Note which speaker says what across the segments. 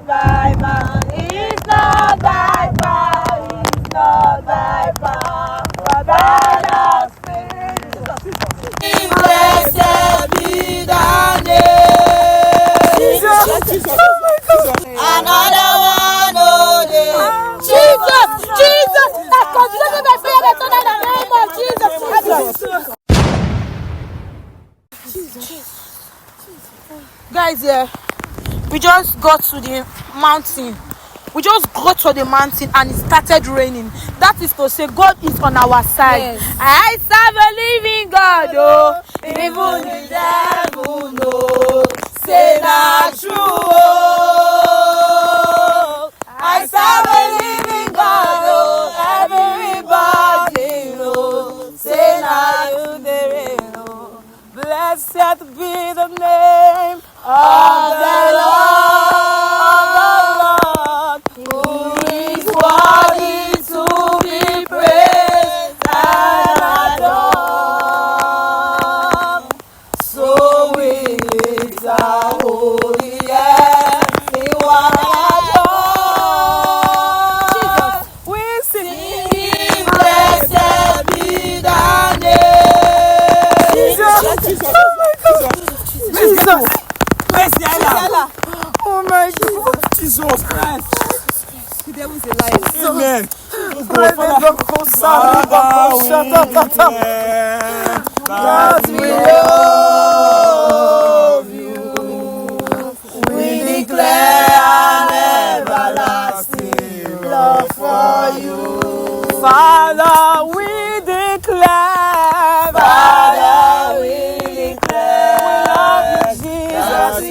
Speaker 1: not by might, it's not by power, it's not by power, but by the Spirit. Blessed be thy name. Jesus. Oh my God. Another one, oh yeah. Jesus. That's considered by fire in the name of Jesus. Guys, yeah, we just got to the mountain. We just got to the mountain and it started raining. That is to say God is on our side. Yes. I serve a living God, oh, even the devil knows. Say not true, oh. I serve a living God, oh, everybody knows. Say not true, there is no. Blessed be the name of the Lord, who is worthy to be praised and adored. So we lift our holy hands in one accord. We sing, blessed be thy name. Jesus. Oh my God. Jesus. Mercy, Allah. Oh my God. Jesus Christ. The devil is a liar. Amen. God, we love you. We declare an everlasting love for you. Father, we declare. Father, we declare. We love you, Jesus. We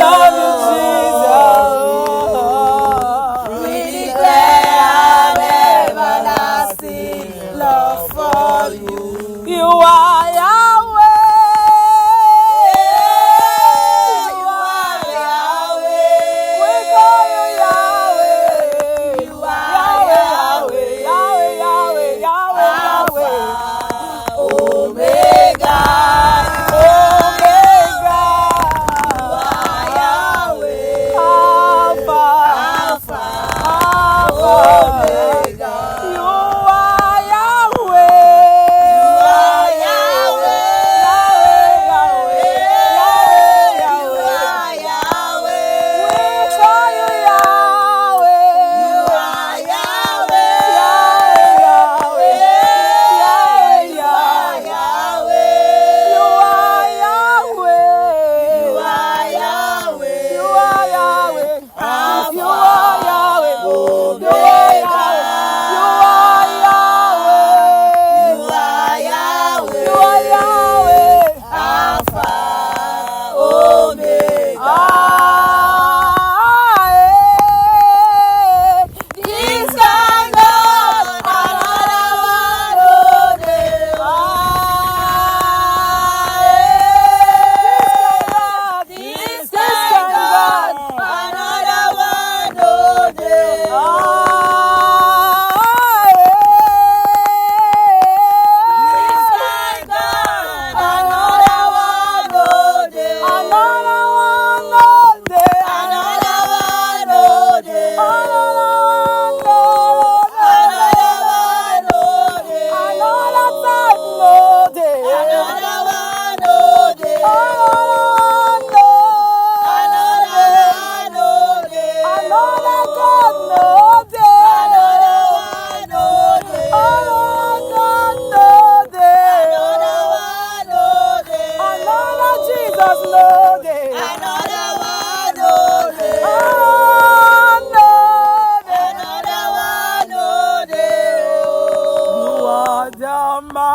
Speaker 1: love you, Jesus. We declare an everlasting love for you. You are Yahweh. You are Yahweh. We call you Yahweh. You are Yahweh. Yahweh, Yahweh, Yahweh, Yahweh. Omega.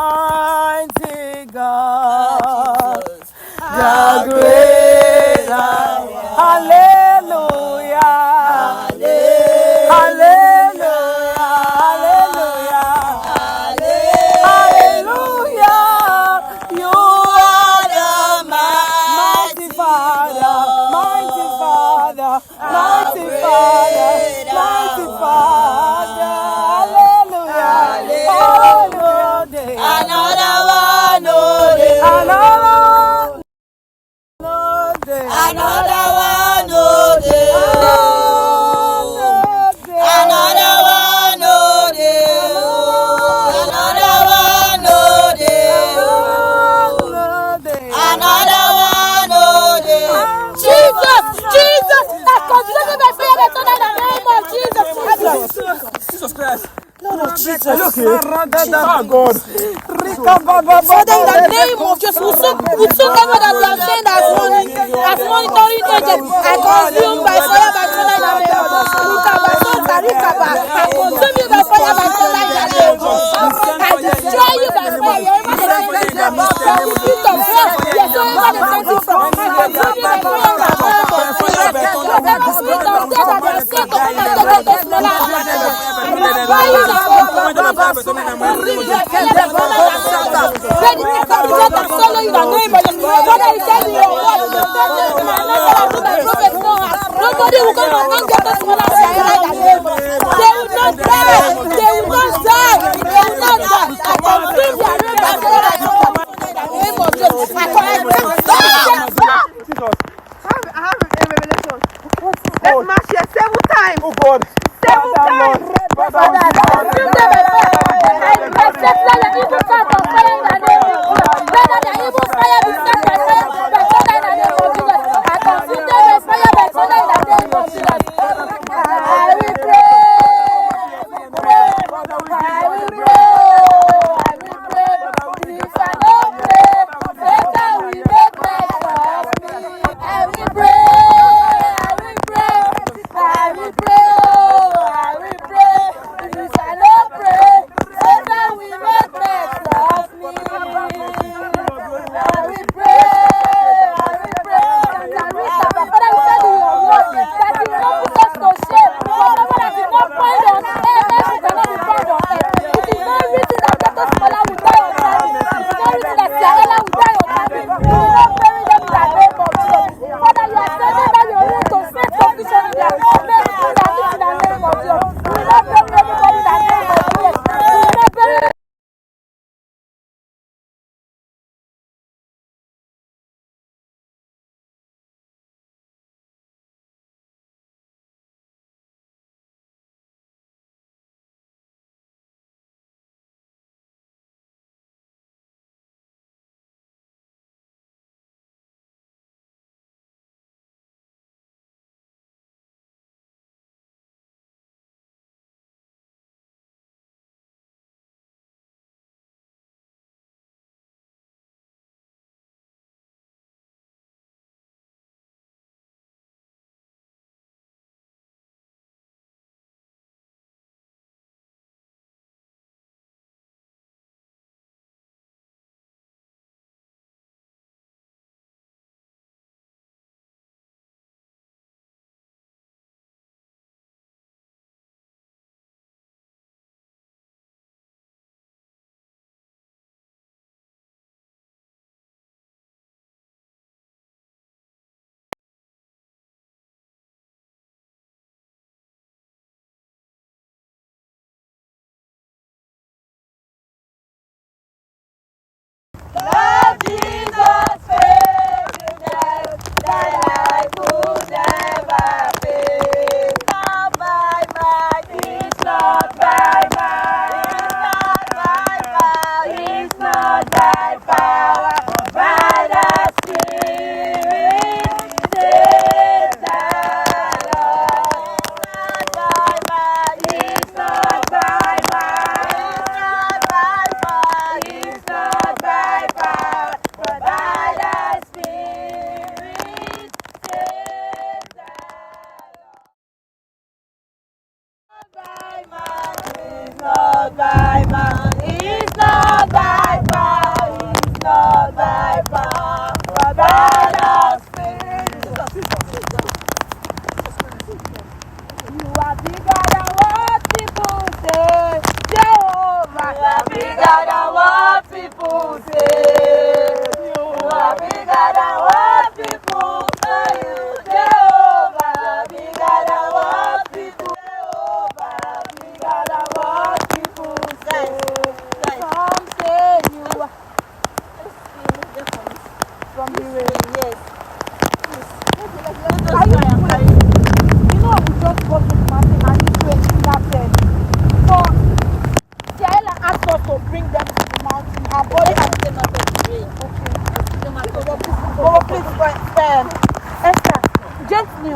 Speaker 1: Almighty God, the great I am. Hallelujah. Hallelujah. Hallelujah. Hallelujah. You are the mighty Father, mighty Father, mighty Father, mighty Father. Hallelujah. Another one, oh day. Another one, oh day. Jesus Christ.
Speaker 2: Lord of Jesus.
Speaker 1: Oh God.
Speaker 2: Father, in the name of Jesus, whosoever that they have sent as monitoring agents, I consume by fire by thunder in the name of Jesus. I consume you by fire by thunder in the name of Jesus. I destroy you by fire. Wherever they send you from, from the pit of hell, wherever they send you from, I consume you by fire in the name of Jesus. Whatever spirit of death that they have sent to come and take out those smaller children, I destroy you by fire. Nobody will come and get us when I say they will not die. They will not die. They will not die. I consume their name of Jesus. I
Speaker 3: have a revelation. Let's march here 7 times.
Speaker 1: Oh God.
Speaker 3: 7 times.
Speaker 2: Father, I consume them by fire. I set the evil start on fire in the name of Jesus. Let the evil fire be set by fire by thunder in the name of Jesus. I consume them by fire by thunder in the name of Jesus. I will pray. I will pray. If I don't pray, Satan will make mess of me. I will pray. I will pray. I will pray. I will pray. If I don't pray, Satan will make mess of me. I will pray. I will pray. Father, we said in your word that you will not put us to shame. Whatever that is not found on earth, it cannot be found on earth. It is not written that Dr. Smaller will die on time. It is not written that Siarella will die on time. We will not bury them in the name of Jesus. Father, you are sending by your way to set condition in their midst in the name of Jesus. We will not bury anybody in the name of Jesus. We will not bury. Love Jesus faithfulness, thy life will never fail. Not by might, it's not by might, it's not by power, by the Spirit, says the Lord. Not by might, it's not by might, it's not by power, but by the Spirit, says the Lord. Not by might, it's not by power, it's not by power, but by the Spirit. You are bigger than what people say, Jehovah. You are bigger than what people say. You are bigger than what people say. Jehovah, bigger than what people say. Jehovah, bigger than what people say. Some say you are from the rain. Yes. Are you praying? You know we just got to the mountain and this way that place. So Tiela asked us to bring them to the mountain. Our body has came out of the rain. Okay. Please, Esther, gently.